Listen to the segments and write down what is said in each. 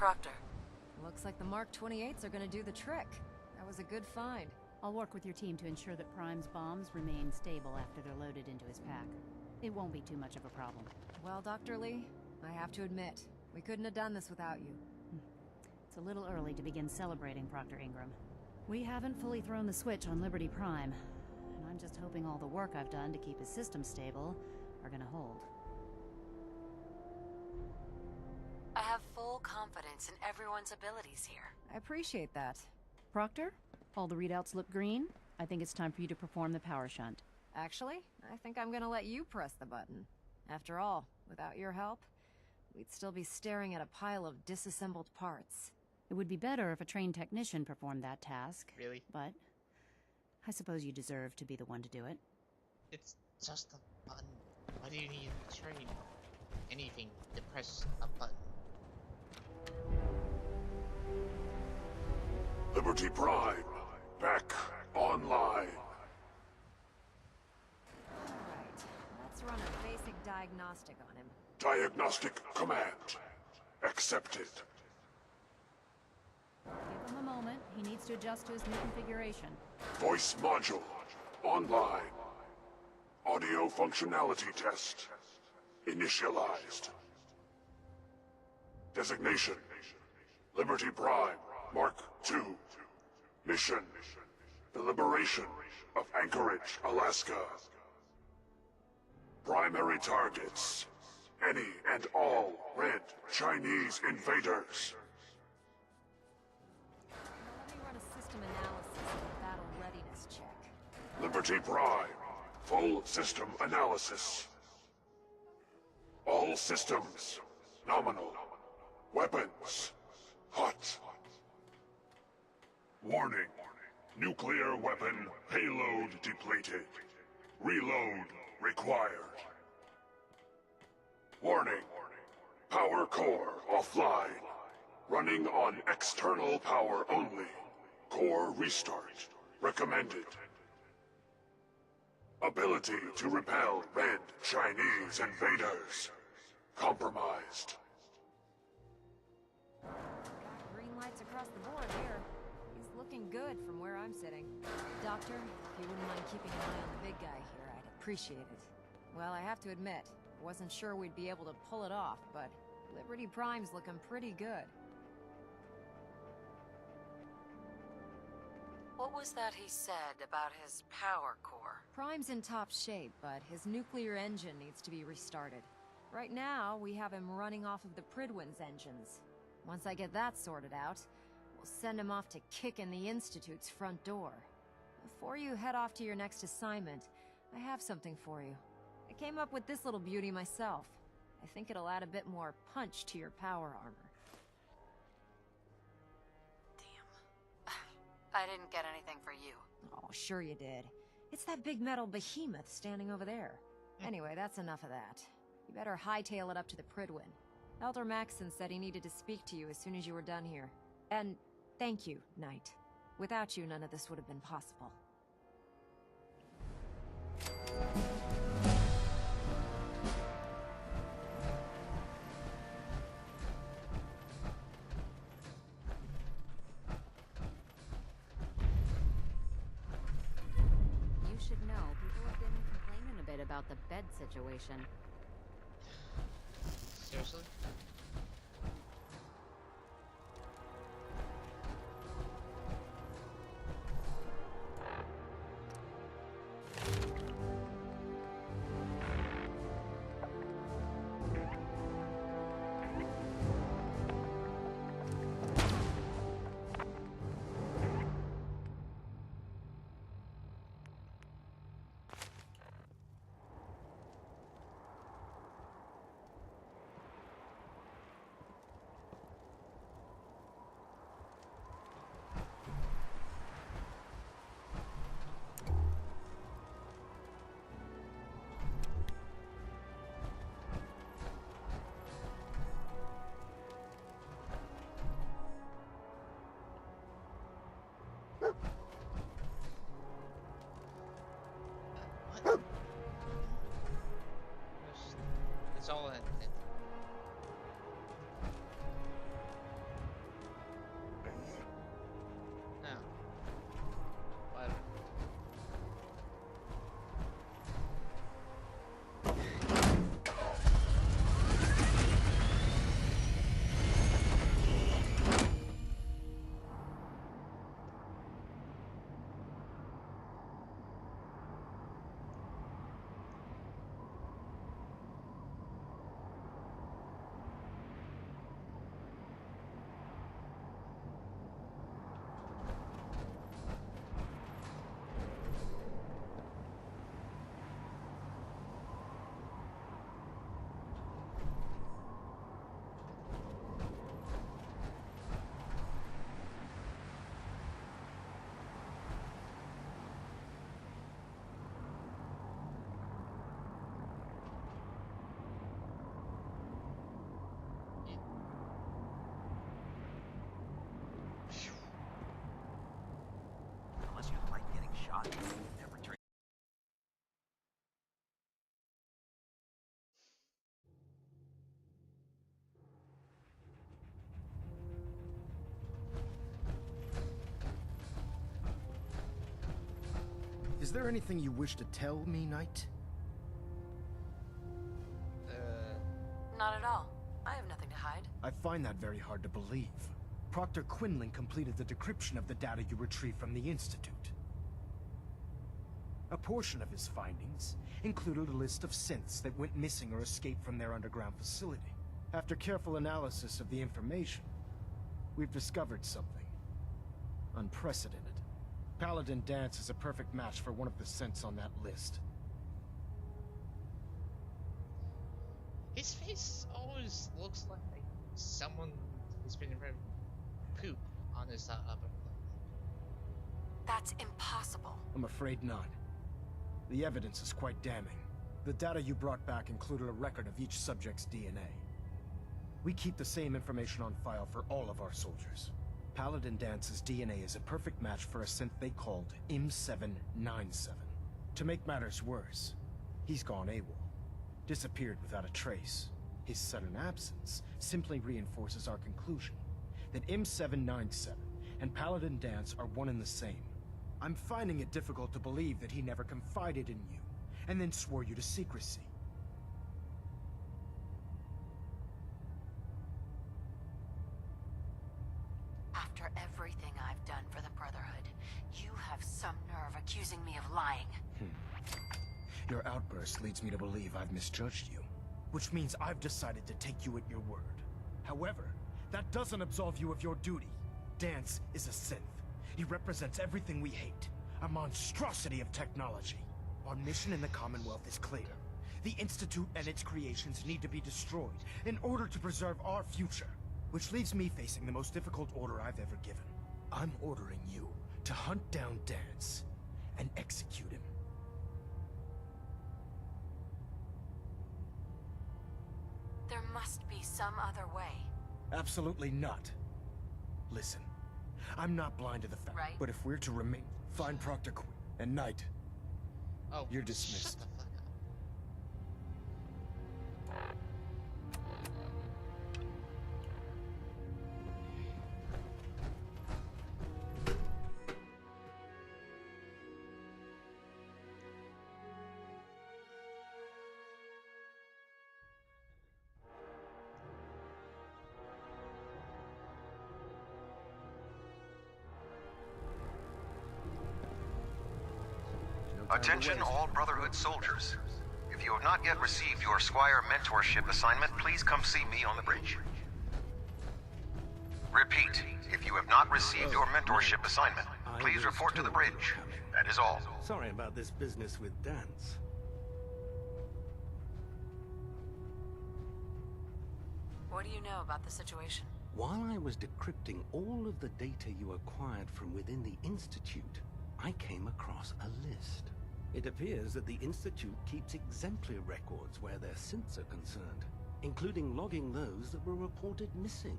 Proctor? Looks like the Mark 28s are gonna do the trick. That was a good find. I'll work with your team to ensure that Prime's bombs remain stable after they're loaded into his pack. It won't be too much of a problem. Well, Dr. Lee, I have to admit, we couldn't have done this without you. It's a little early to begin celebrating, Proctor Ingram. We haven't fully thrown the switch on Liberty Prime, and I'm just hoping all the work I've done to keep his system stable are gonna hold. I have full confidence in everyone's abilities here. I appreciate that. Proctor, all the readouts look green. I think it's time for you to perform the power shunt. Actually, I think I'm gonna let you press the button. After all, without your help, we'd still be staring at a pile of disassembled parts. It would be better if a trained technician performed that task. Really? But I suppose you deserve to be the one to do it. It's just a button. Why do you need to train anything to press a button? Liberty Prime, back online. Alright, let's run a basic diagnostic on him. Diagnostic command accepted. Give him a moment. He needs to adjust to his new configuration. Voice module online. Audio functionality test initialized. Designation: Liberty Prime Mark II. Mission: the liberation of Anchorage, Alaska. Primary targets: any and all red Chinese invaders. Let me run a system analysis and a battle readiness check. Liberty Prime, full system analysis. All systems nominal. Weapons hot. Warning. Nuclear weapon payload depleted. Reload required. Warning. Power core offline. Running on external power only. Core restart recommended. Ability to repel red Chinese invaders compromised. Got green lights across the board here. He's looking good from where I'm sitting. Doctor, if you wouldn't mind keeping an eye on the big guy here, I'd appreciate it. Well, I have to admit, I wasn't sure we'd be able to pull it off, but Liberty Prime's looking pretty good. What was that he said about his power core? Prime's in top shape, but his nuclear engine needs to be restarted. Right now, we have him running off of the Prydwen's engines. Once I get that sorted out, we'll send him off to kick in the Institute's front door. Before you head off to your next assignment, I have something for you. I came up with this little beauty myself. I think it'll add a bit more punch to your power armor. Damn. I didn't get anything for you. Oh, sure you did. It's that big metal behemoth standing over there. Anyway, that's enough of that. You better hightail it up to the Prydwen. Elder Maxson said he needed to speak to you as soon as you were done here. And thank you, Knight. Without you, none of this would have been possible. You should know, people have been complaining a bit about the bed situation. Seriously? Is there anything you wish to tell me, Knight? Not at all. I have nothing to hide. I find that very hard to believe. Proctor Quinlan completed the decryption of the data you retrieved from the Institute. A portion of his findings included a list of synths that went missing or escaped from their underground facility. After careful analysis of the information, we've discovered something unprecedented. Paladin Danse is a perfect match for one of the synths on that list. His face always looks like someone who's been around poop on his upper lip. That's impossible. I'm afraid not. The evidence is quite damning. The data you brought back included a record of each subject's DNA. We keep the same information on file for all of our soldiers. Paladin Dance's DNA is a perfect match for a synth they called M797. To make matters worse, he's gone AWOL. Disappeared without a trace. His sudden absence simply reinforces our conclusion that M797 and Paladin Danse are one and the same. I'm finding it difficult to believe that he never confided in you, and then swore you to secrecy. After everything I've done for the Brotherhood, you have some nerve accusing me of lying. Your outburst leads me to believe I've misjudged you, which means I've decided to take you at your word. However, that doesn't absolve you of your duty. Danse is a synth. He represents everything we hate, a monstrosity of technology. Our mission in the Commonwealth is clear. The Institute and its creations need to be destroyed in order to preserve our future, which leaves me facing the most difficult order I've ever given. I'm ordering you to hunt down Danse and execute him. There must be some other way. Absolutely not. Listen, I'm not blind to the fact, Right. but if we're to remain, find Proctor Quinn and Knight. Oh, You're dismissed. Shut the fuck up. Attention all Brotherhood soldiers. If you have not yet received your Squire mentorship assignment, please come see me on the bridge. Repeat, if you have not received your mentorship assignment, please report to the bridge. That is all. Sorry about this business with Danse. What do you know about the situation? While I was decrypting all of the data you acquired from within the Institute, I came across a list. It appears that the Institute keeps exemplary records where their synths are concerned, including logging those that were reported missing.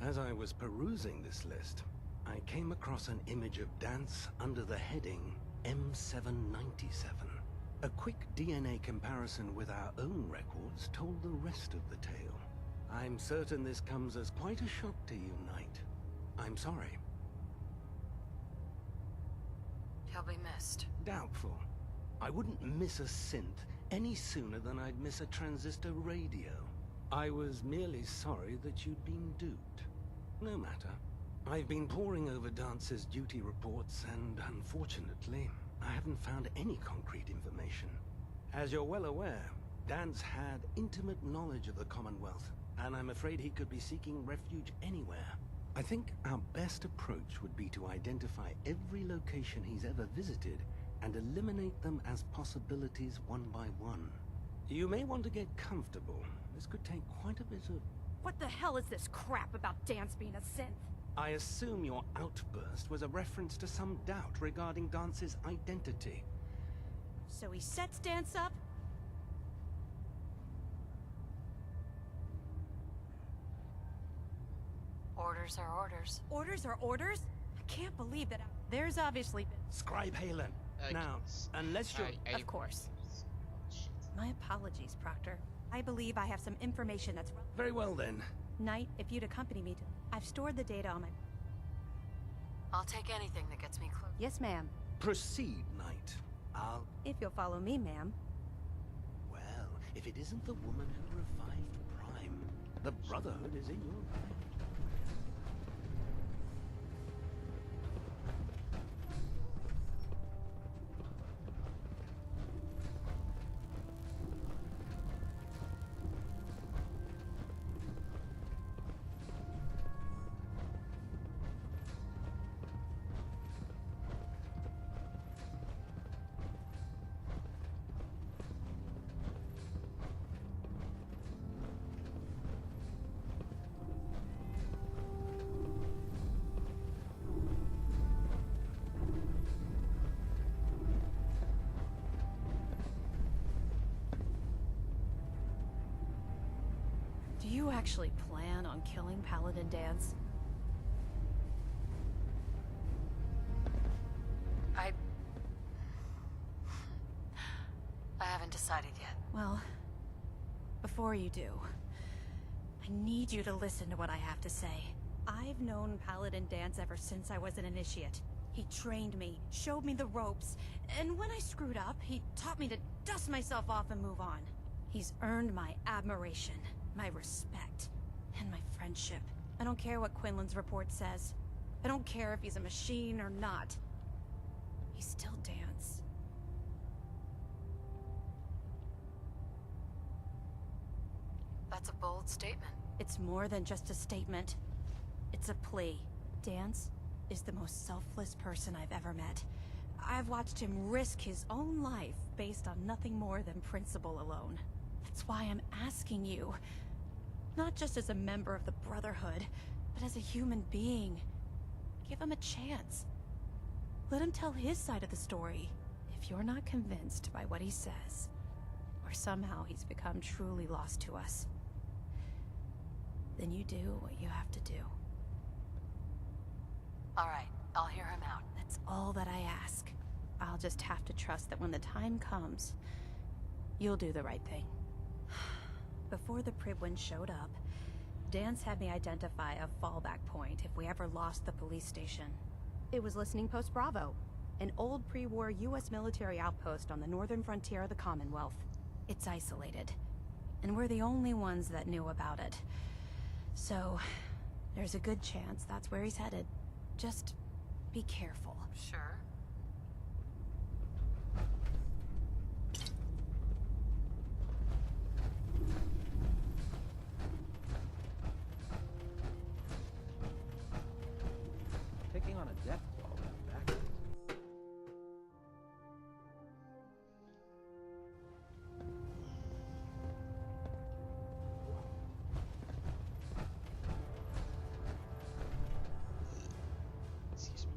As I was perusing this list, I came across an image of Danse under the heading M797. A quick DNA comparison with our own records told the rest of the tale. I'm certain this comes as quite a shock to you, Knight. I'm sorry. He'll be missed. Doubtful. I wouldn't miss a synth any sooner than I'd miss a transistor radio. I was merely sorry that you'd been duped. No matter. I've been poring over Dance's duty reports, and unfortunately, I haven't found any concrete information. As you're well aware, Danse had intimate knowledge of the Commonwealth, and I'm afraid he could be seeking refuge anywhere. I think our best approach would be to identify every location he's ever visited and eliminate them as possibilities one by one. You may want to get comfortable. This could take quite a bit of... What the hell is this crap about Danse being a synth? I assume your outburst was a reference to some doubt regarding Dance's identity. So he sets Danse up? Orders are orders. Orders are orders? I can't believe that there's obviously been... Scribe Halen. Now, unless you're... Of course. My apologies, Proctor. I believe I have some information that's... Very well then. Knight, if you'd accompany me to... I've stored the data on my... I'll take anything that gets me close. Yes, ma'am. Proceed, Knight. I'll... If you'll follow me, ma'am. Well, if it isn't the woman who revived Prime, the Brotherhood is in your hands. Do you actually plan on killing Paladin Danse? I haven't decided yet. Well, before you do, I need you to listen to what I have to say. I've known Paladin Danse ever since I was an initiate. He trained me, showed me the ropes, and when I screwed up, he taught me to dust myself off and move on. He's earned my admiration, my respect, and my friendship. I don't care what Quinlan's report says. I don't care if he's a machine or not. He's still Danse. That's a bold statement. It's more than just a statement. It's a plea. Danse is the most selfless person I've ever met. I've watched him risk his own life based on nothing more than principle alone. That's why I'm asking you. Not just as a member of the Brotherhood, but as a human being. Give him a chance. Let him tell his side of the story. If you're not convinced by what he says, or somehow he's become truly lost to us, then you do what you have to do. All right, I'll hear him out. That's all that I ask. I'll just have to trust that when the time comes, you'll do the right thing. Before the Prydwen showed up, Danse had me identify a fallback point if we ever lost the police station. It was Listening Post Bravo, an old pre-war US military outpost on the northern frontier of the Commonwealth. It's isolated, and we're the only ones that knew about it. So, there's a good chance that's where he's headed. Just be careful. Sure. Taking on a death ball back. Excuse me.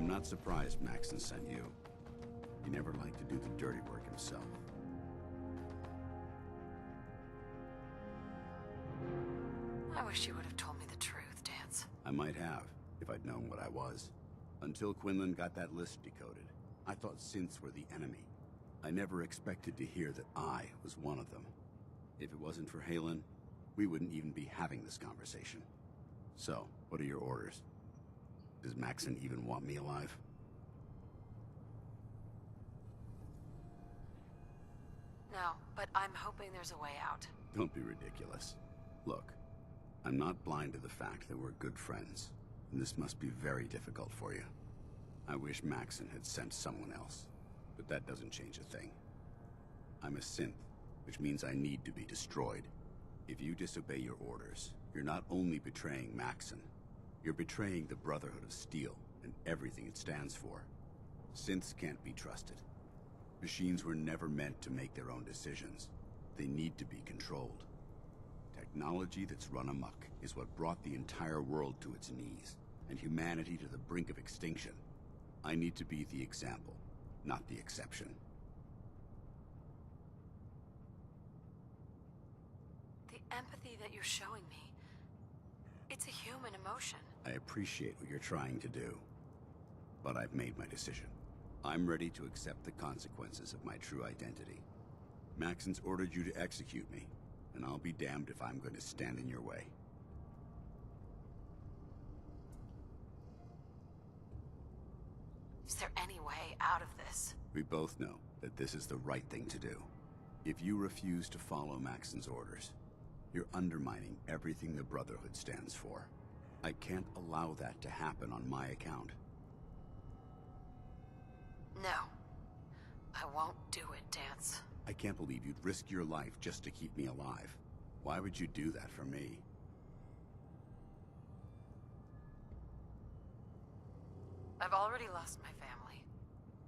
not surprised Maxon sent you. He never liked to do the dirty work himself. I wish you would have told me the truth, Dance. I might have, if I'd known what I was. Until Quinlan got that list decoded, I thought synths were the enemy. I never expected to hear that I was one of them. If it wasn't for Haylen, we wouldn't even be having this conversation. So, what are your orders? Does Maxon even want me alive? No, but I'm hoping there's a way out. Don't be ridiculous. Look, I'm not blind to the fact that we're good friends, and this must be very difficult for you. I wish Maxon had sent someone else, but that doesn't change a thing. I'm a synth, which means I need to be destroyed. If you disobey your orders, you're not only betraying Maxon, you're betraying the Brotherhood of Steel and everything it stands for. Synths can't be trusted. Machines were never meant to make their own decisions. They need to be controlled. Technology that's run amok is what brought the entire world to its knees, and humanity to the brink of extinction. I need to be the example, not the exception. The empathy that you're showing me, it's a human emotion. I appreciate what you're trying to do, but I've made my decision. I'm ready to accept the consequences of my true identity. Maxon's ordered you to execute me, and I'll be damned if I'm going to stand in your way. Is there any way out of this? We both know that this is the right thing to do. If you refuse to follow Maxon's orders, you're undermining everything the Brotherhood stands for. I can't allow that to happen on my account. No. I won't do it, Dance. I can't believe you'd risk your life just to keep me alive. Why would you do that for me? I've already lost my family.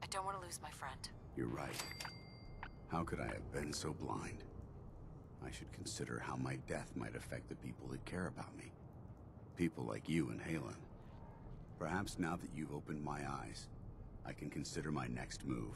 I don't want to lose my friend. You're right. How could I have been so blind? I should consider how my death might affect the people that care about me. People like you and Haylen. Perhaps now that you've opened my eyes, I can consider my next move.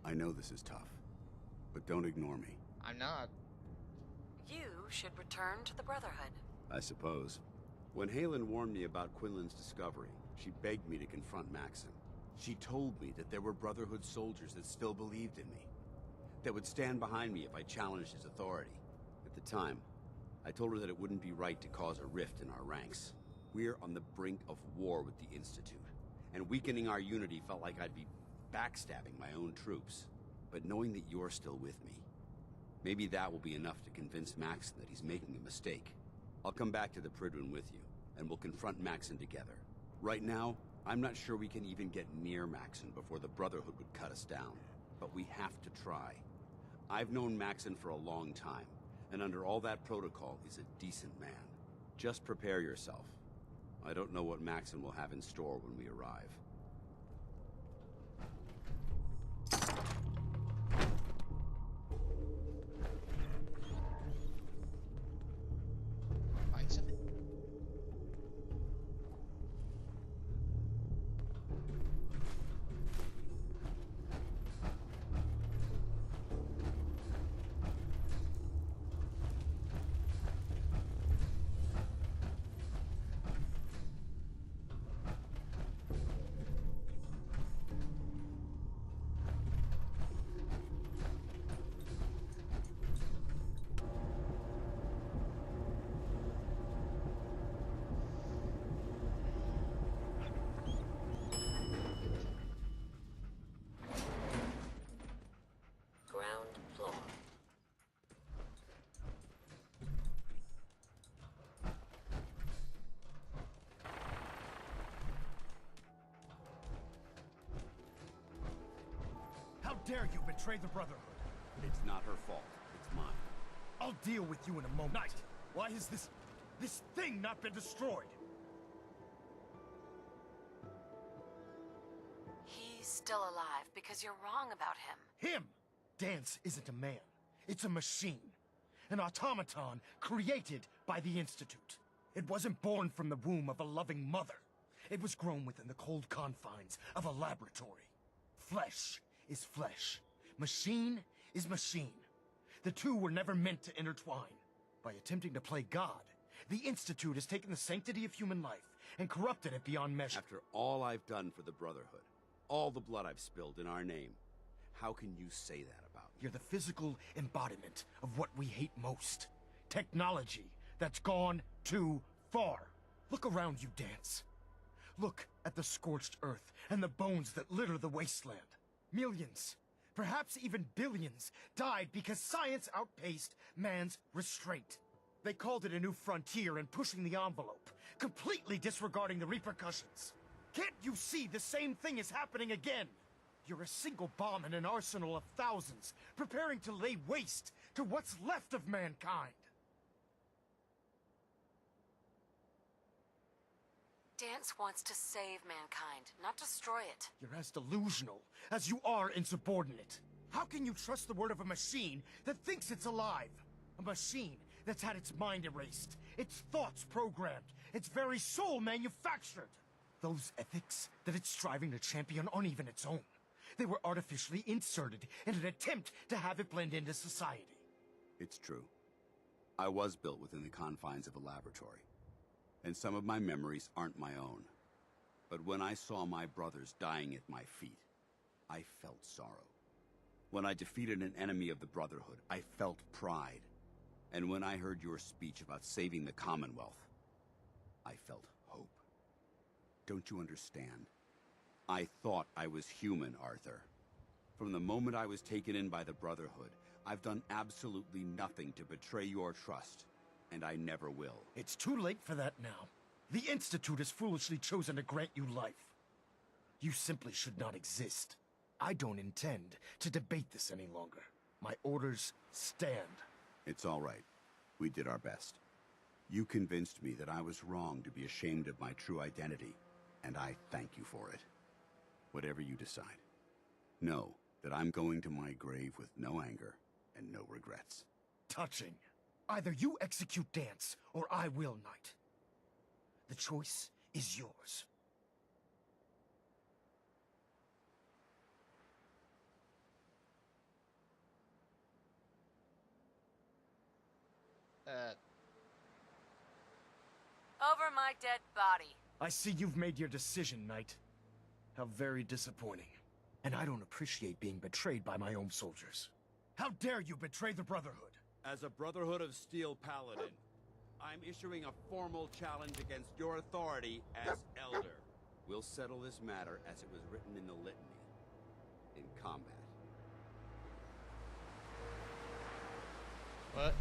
I know this is tough, but don't ignore me. I'm not. You should return to the Brotherhood. I suppose. When Haylen warned me about Quinlan's discovery, she begged me to confront Maxon. She told me that there were Brotherhood soldiers that still believed in me, that would stand behind me if I challenged his authority. At the time, I told her that it wouldn't be right to cause a rift in our ranks. We're on the brink of war with the Institute, and weakening our unity felt like I'd be backstabbing my own troops. But knowing that you're still with me, maybe that will be enough to convince Maxon that he's making a mistake. I'll come back to the Prydwen with you, and we'll confront Maxon together. Right now, I'm not sure we can even get near Maxon before the Brotherhood would cut us down. But we have to try. I've known Maxon for a long time, and under all that protocol is a decent man. Just prepare yourself. I don't know what Maxon will have in store when we arrive. Find something? Ground floor. How dare you betray the Brotherhood? It's not her fault. It's mine. I'll deal with you in a moment. Knight, why is this this thing not been destroyed? He's still alive because you're wrong about him. Him! Dance isn't a man. It's a machine. An automaton created by the Institute. It wasn't born from the womb of a loving mother. It was grown within the cold confines of a laboratory. Flesh is flesh. Machine is machine. The two were never meant to intertwine. By attempting to play God, the Institute has taken the sanctity of human life and corrupted it beyond measure. After all I've done for the Brotherhood, all the blood I've spilled in our name, how can you say that about me? You're the physical embodiment of what we hate most. Technology that's gone too far. Look around you, Dance. Look at the scorched earth and the bones that litter the wasteland. Millions, perhaps even billions, died because science outpaced man's restraint. They called it a new frontier and pushing the envelope, completely disregarding the repercussions. Can't you see the same thing is happening again? You're a single bomb in an arsenal of thousands, preparing to lay waste to what's left of mankind. Dance wants to save mankind, not destroy it. You're as delusional as you are insubordinate. How can you trust the word of a machine that thinks it's alive? A machine that's had its mind erased, its thoughts programmed, its very soul manufactured. Those ethics that it's striving to champion aren't even its own. They were artificially inserted in an attempt to have it blend into society. It's true. I was built within the confines of a laboratory, and some of my memories aren't my own. But when I saw my brothers dying at my feet, I felt sorrow. When I defeated an enemy of the Brotherhood, I felt pride. And when I heard your speech about saving the Commonwealth, I felt hope. Don't you understand? I thought I was human, Arthur. From the moment I was taken in by the Brotherhood, I've done absolutely nothing to betray your trust, and I never will. It's too late for that now. The Institute has foolishly chosen to grant you life. You simply should not exist. I don't intend to debate this any longer. My orders stand. It's all right. We did our best. You convinced me that I was wrong to be ashamed of my true identity, and I thank you for it. Whatever you decide, know that I'm going to my grave with no anger and no regrets. Touching. Either you execute Dance, or I will, Knight. The choice is yours. Over my dead body. I see you've made your decision, Knight. How very disappointing. And I don't appreciate being betrayed by my own soldiers. How dare you betray the Brotherhood? As a Brotherhood of Steel Paladin, I'm issuing a formal challenge against your authority as Elder. We'll settle this matter as it was written in the litany, in combat. What?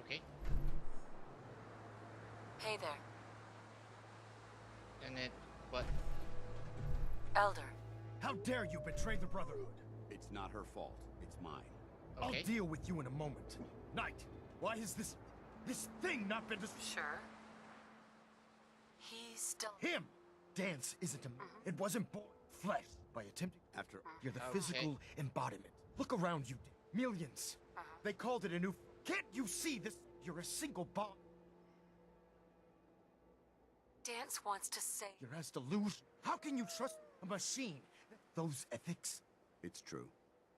Okay. Hey there, And then, what? Elder. How dare you betray the Brotherhood? It's not her fault. It's mine. Okay. I'll deal with you in a moment. Knight, why has this thing not been Sure. He's still... Him! Dance isn't a... It wasn't born flesh. By attempting... After... You're the Okay. physical embodiment. Look around you. Millions. They called it a new... Can't you see this? You're a single bomb. Dance wants to say... You're as delusional. How can you trust a machine? Those ethics... It's true.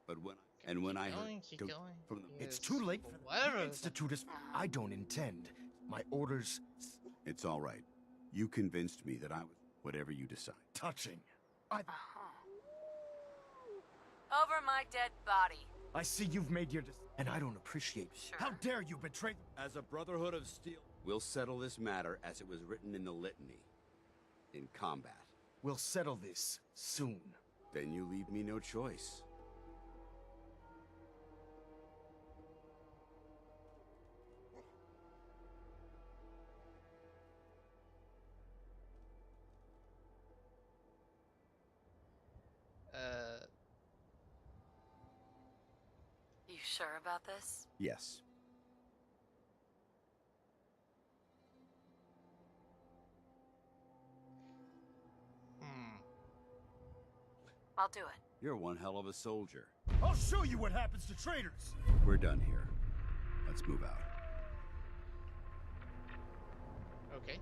But when I heard... Keep don't- going. From the, It's too late for Whatever. the Institute is... I don't intend. My orders... It's all right. You convinced me that I was... Whatever you decide. Touching. Over my dead body. I see you've made your... And I don't appreciate... Sure. How dare you betray... As a Brotherhood of Steel... We'll settle this matter as it was written in the litany. In combat. We'll settle this soon. Then you leave me no choice. You sure about this? Yes. I'll do it. You're one hell of a soldier. I'll show you what happens to traitors! We're done here. Let's move out. Okay.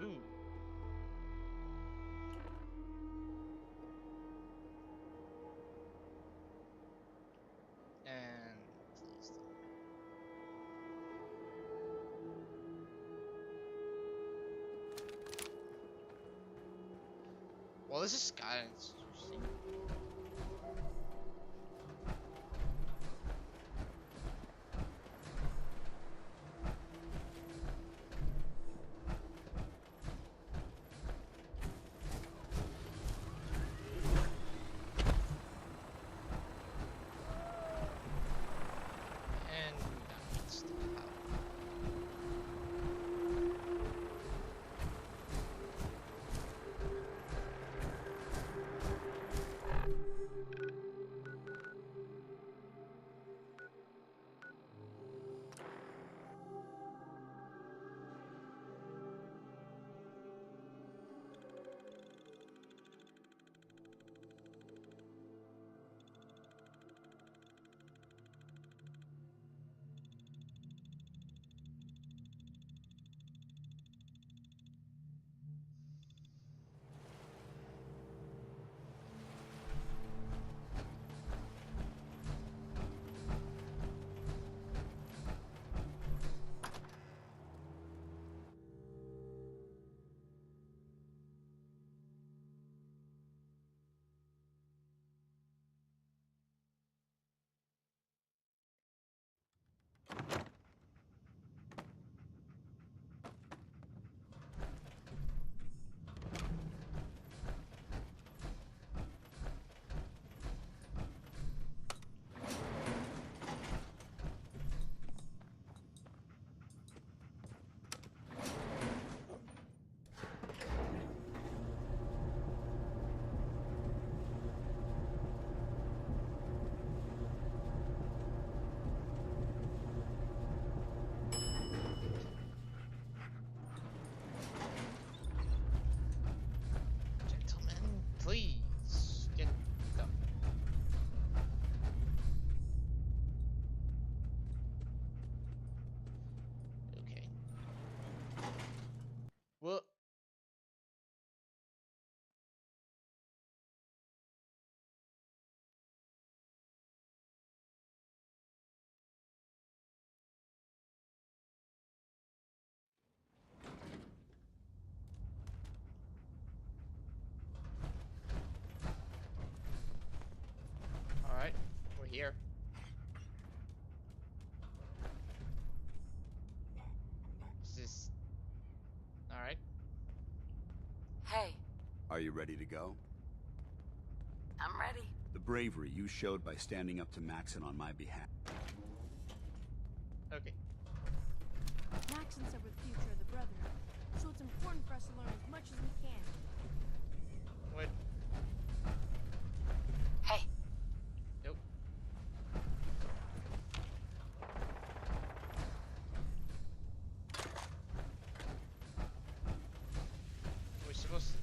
Ooh. And well, this is kind of interesting. And that's the power. Gentlemen, please get up. Okay. Well. Alright, we're here. Is this... Alright. Hey, Are you ready to go? I'm ready. The bravery you showed by standing up to Maxon on my behalf. Okay. Maxon said we're the future of the Brotherhood, so it's important for us to learn as much as we can. What? Hey. Nope. We're supposed to...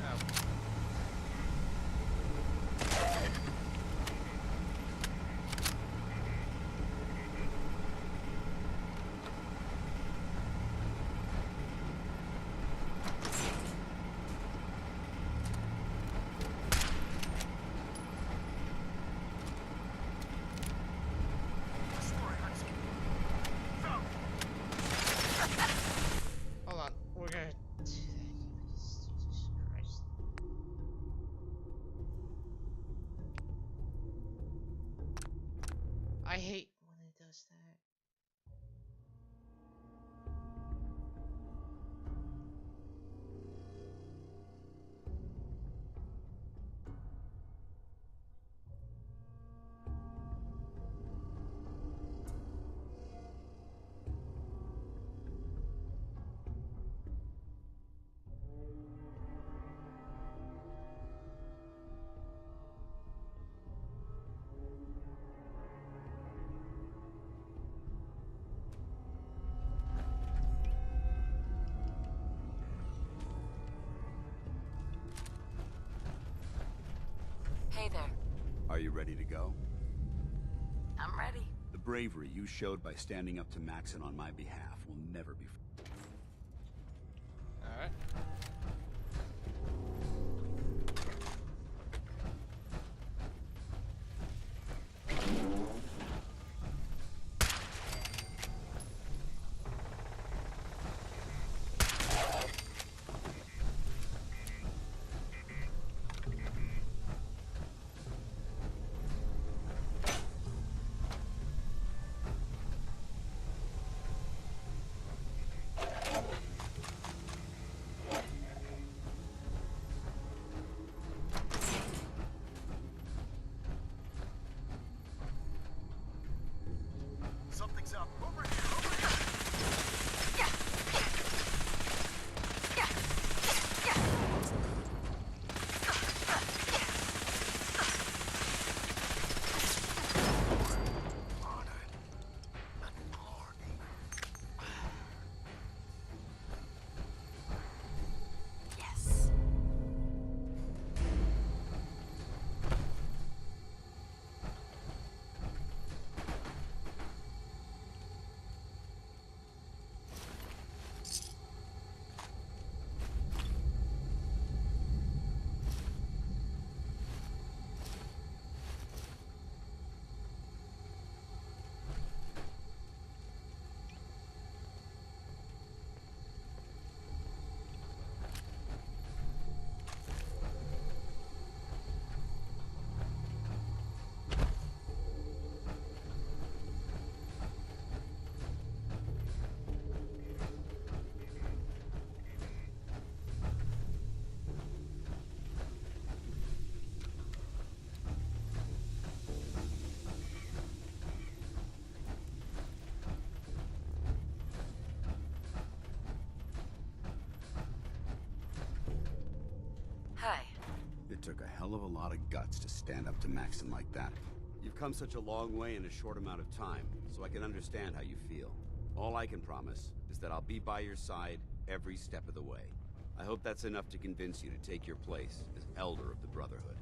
Oh. Hey there. Are you ready to go? I'm ready. The bravery you showed by standing up to Maxon on my behalf will never be... Alright. Something's up. Over here, over here! Yes. Hi. It took a hell of a lot of guts to stand up to Maxon like that. You've come such a long way in a short amount of time, so I can understand how you feel. All I can promise is that I'll be by your side every step of the way. I hope that's enough to convince you to take your place as Elder of the Brotherhood.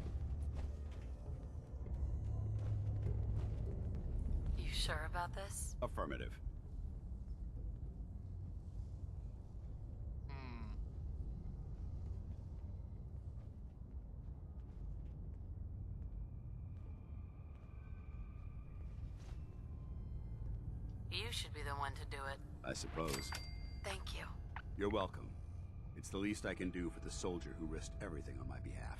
You sure about this? Affirmative. You should be the one to do it. I suppose. Thank you. You're welcome. It's the least I can do for the soldier who risked everything on my behalf.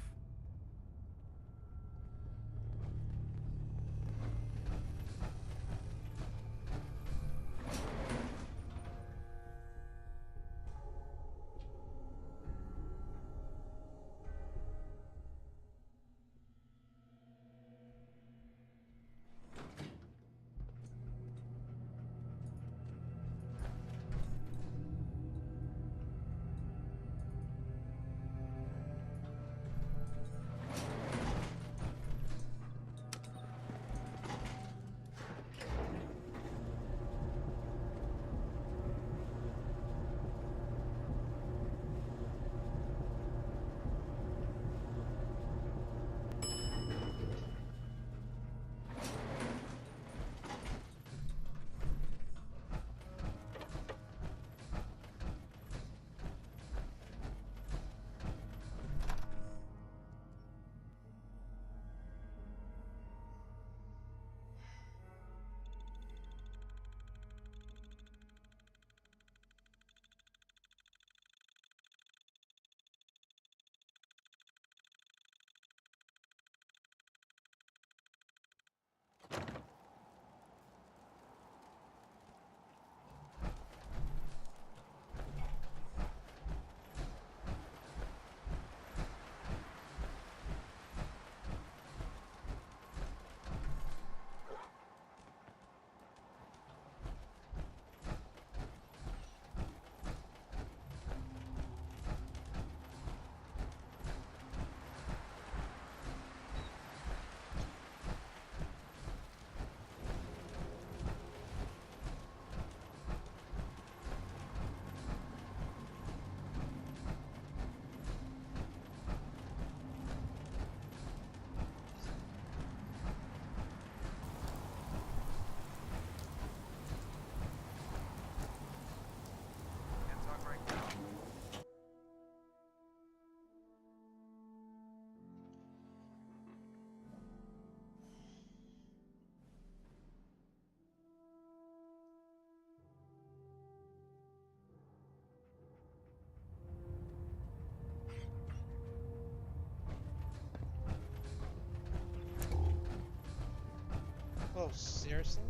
seriously?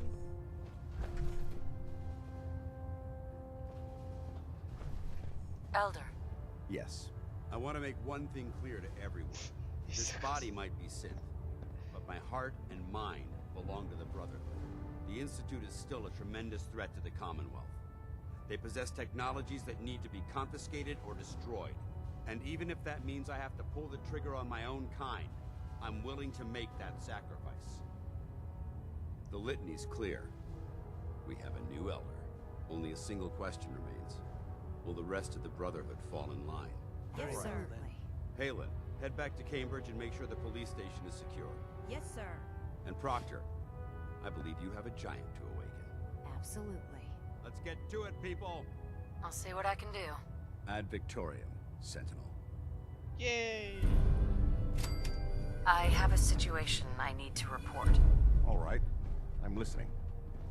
Elder. Yes. I want to make one thing clear to everyone. This body might be synth, but my heart and mind belong to the Brotherhood. The Institute is still a tremendous threat to the Commonwealth. They possess technologies that need to be confiscated or destroyed. And even if that means I have to pull the trigger on my own kind, I'm willing to make that sacrifice. The litany's clear. We have a new Elder. Only a single question remains. Will the rest of the Brotherhood fall in line? Yes, sir. Halen, head back to Cambridge and make sure the police station is secure. Yes, sir. And Proctor, I believe you have a giant to awaken. Absolutely. Let's get to it, people! I'll see what I can do. Ad Victoriam, Sentinel. Yay! I have a situation I need to report. All right. I'm listening.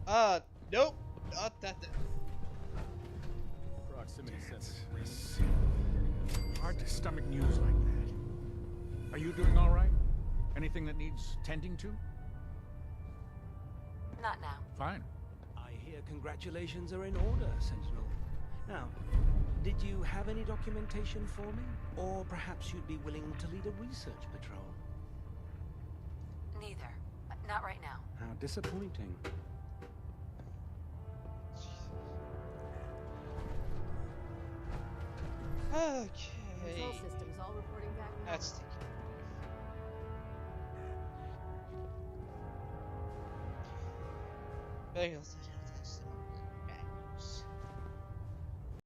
Nope. Not that. Proximity sensors. Hard to stomach news like that. Are you doing all right? Anything that needs tending to? Not now. Fine. I hear congratulations are in order, Sentinel. Now, did you have any documentation for me? Or perhaps you'd be willing to lead a research patrol? Neither. Not right now. How disappointing. Okay. Control systems all reporting back now. That's taken. Bagels.